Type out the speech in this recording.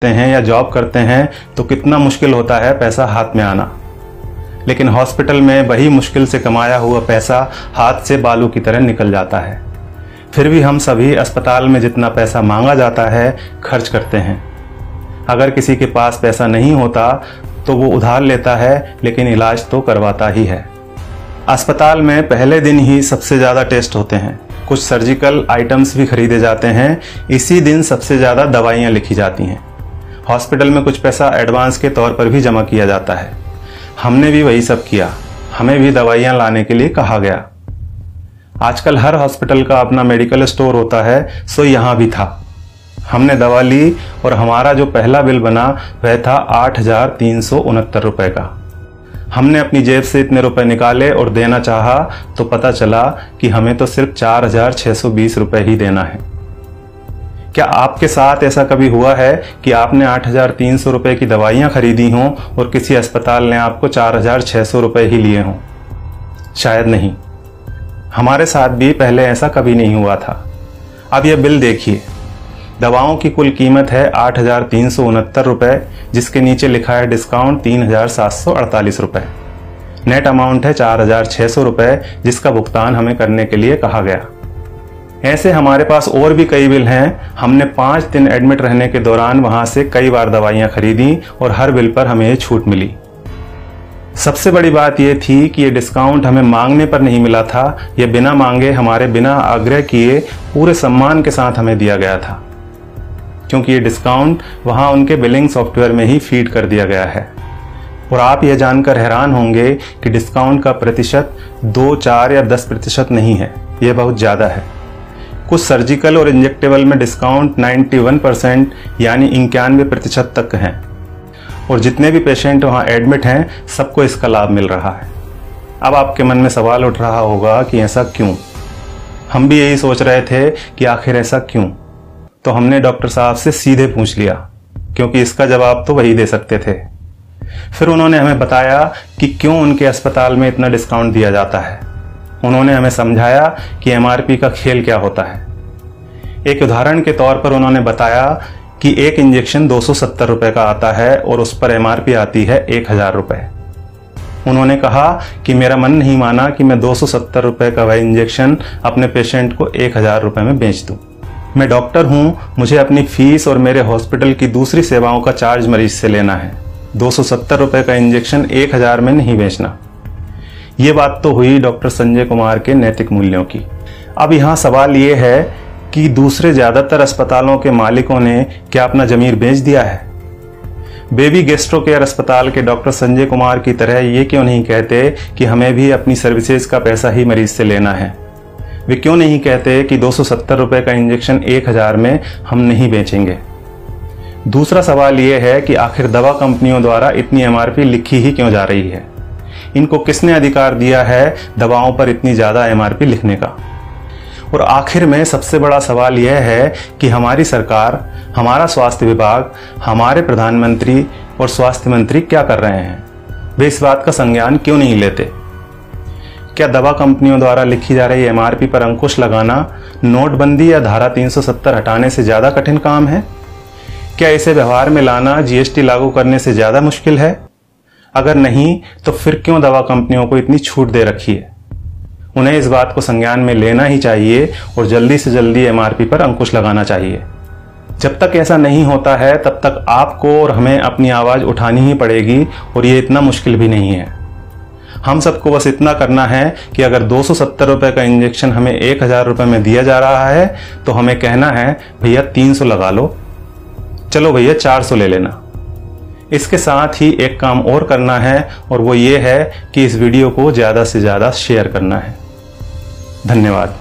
हैं या जॉब करते हैं तो कितना मुश्किल होता है पैसा हाथ में आना, लेकिन हॉस्पिटल में वही मुश्किल से कमाया हुआ पैसा हाथ से बालू की तरह निकल जाता है। फिर भी हम सभी अस्पताल में जितना पैसा मांगा जाता है खर्च करते हैं। अगर किसी के पास पैसा नहीं होता तो वो उधार लेता है, लेकिन इलाज तो करवाता ही है। अस्पताल में पहले दिन ही सबसे ज़्यादा टेस्ट होते हैं, कुछ सर्जिकल आइटम्स भी खरीदे जाते हैं, इसी दिन सबसे ज़्यादा दवाइयाँ लिखी जाती हैं। हॉस्पिटल में कुछ पैसा एडवांस के तौर पर भी जमा किया जाता है। हमने भी वही सब किया, हमें भी दवाइयाँ लाने के लिए कहा गया। आजकल हर हॉस्पिटल का अपना मेडिकल स्टोर होता है, सो यहाँ भी था। हमने दवा ली और हमारा जो पहला बिल बना वह था 8,369 रुपये का। हमने अपनी जेब से इतने रुपए निकाले और देना चाहा तो पता चला कि हमें तो सिर्फ 4,620 रुपये ही देना है। क्या आपके साथ ऐसा कभी हुआ है कि आपने 8,300 रुपये की दवाइयाँ खरीदी हों और किसी अस्पताल ने आपको 4,600 रुपये ही लिए हों? शायद नहीं। हमारे साथ भी पहले ऐसा कभी नहीं हुआ था। अब यह बिल देखिए, दवाओं की कुल कीमत है 8,369 रुपये, जिसके नीचे लिखा है डिस्काउंट 3,748 रुपये। नेट अमाउंट है 4,600 रुपये, जिसका भुगतान हमें करने के लिए कहा गया। ऐसे हमारे पास और भी कई बिल हैं। हमने 5 दिन एडमिट रहने के दौरान वहां से कई बार दवाइयां खरीदी और हर बिल पर हमें छूट मिली। सबसे बड़ी बात यह थी कि यह डिस्काउंट हमें मांगने पर नहीं मिला था, यह बिना मांगे हमारे बिना आग्रह किए पूरे सम्मान के साथ हमें दिया गया था, क्योंकि ये डिस्काउंट वहां उनके बिलिंग सॉफ्टवेयर में ही फीड कर दिया गया है। और आप यह जानकर हैरान होंगे कि डिस्काउंट का प्रतिशत 2, 4 या 10% नहीं है, यह बहुत ज़्यादा है। कुछ सर्जिकल और इंजेक्टेबल में डिस्काउंट 91% यानी 91% तक है, और जितने भी पेशेंट वहां एडमिट हैं सबको इसका लाभ मिल रहा है। अब आपके मन में सवाल उठ रहा होगा कि ऐसा क्यों? हम भी यही सोच रहे थे कि आखिर ऐसा क्यों। तो हमने डॉक्टर साहब से सीधे पूछ लिया, क्योंकि इसका जवाब तो वही दे सकते थे। फिर उन्होंने हमें बताया कि क्यों उनके अस्पताल में इतना डिस्काउंट दिया जाता है। उन्होंने हमें समझाया कि एमआरपी का खेल क्या होता है। एक उदाहरण के तौर पर उन्होंने बताया कि एक इंजेक्शन 270 रुपये का आता है और उस पर एमआरपी आती है 1,000 रुपये। उन्होंने कहा कि मेरा मन नहीं माना कि मैं 270 रुपये का वह इंजेक्शन अपने पेशेंट को 1,000 रुपये में बेच दूं। मैं डॉक्टर हूं, मुझे अपनी फीस और मेरे हॉस्पिटल की दूसरी सेवाओं का चार्ज मरीज से लेना है। 270 रुपये का इंजेक्शन 1,000 में नहीं बेचना। ये बात तो हुई डॉक्टर संजय कुमार के नैतिक मूल्यों की। अब यहाँ सवाल ये है कि दूसरे ज़्यादातर अस्पतालों के मालिकों ने क्या अपना ज़मीर बेच दिया है? बेबी गैस्ट्रो केयर अस्पताल के डॉक्टर संजय कुमार की तरह ये क्यों नहीं कहते कि हमें भी अपनी सर्विसेज का पैसा ही मरीज से लेना है? वे क्यों नहीं कहते कि 270 रुपये का इंजेक्शन 1,000 में हम नहीं बेचेंगे? दूसरा सवाल यह है कि आखिर दवा कंपनियों द्वारा इतनी एमआरपी लिखी ही क्यों जा रही है? इनको किसने अधिकार दिया है दवाओं पर इतनी ज़्यादा एमआरपी लिखने का? और आखिर में सबसे बड़ा सवाल यह है कि हमारी सरकार, हमारा स्वास्थ्य विभाग, हमारे प्रधानमंत्री और स्वास्थ्य मंत्री क्या कर रहे हैं? वे इस बात का संज्ञान क्यों नहीं लेते? क्या दवा कंपनियों द्वारा लिखी जा रही एमआरपी पर अंकुश लगाना नोटबंदी या धारा 370 हटाने से ज़्यादा कठिन काम है? क्या इसे व्यवहार में लाना जीएसटी लागू करने से ज़्यादा मुश्किल है? अगर नहीं तो फिर क्यों दवा कंपनियों को इतनी छूट दे रखी है? उन्हें इस बात को संज्ञान में लेना ही चाहिए और जल्दी से जल्दी एमआरपी पर अंकुश लगाना चाहिए। जब तक ऐसा नहीं होता है तब तक आपको और हमें अपनी आवाज़ उठानी ही पड़ेगी, और ये इतना मुश्किल भी नहीं है। हम सबको बस इतना करना है कि अगर 270 रुपये का इंजेक्शन हमें 1,000 रुपये में दिया जा रहा है तो हमें कहना है भैया 300 लगा लो, चलो भैया 400 ले लेना। इसके साथ ही एक काम और करना है, और वो ये है कि इस वीडियो को ज़्यादा से ज़्यादा शेयर करना है। धन्यवाद।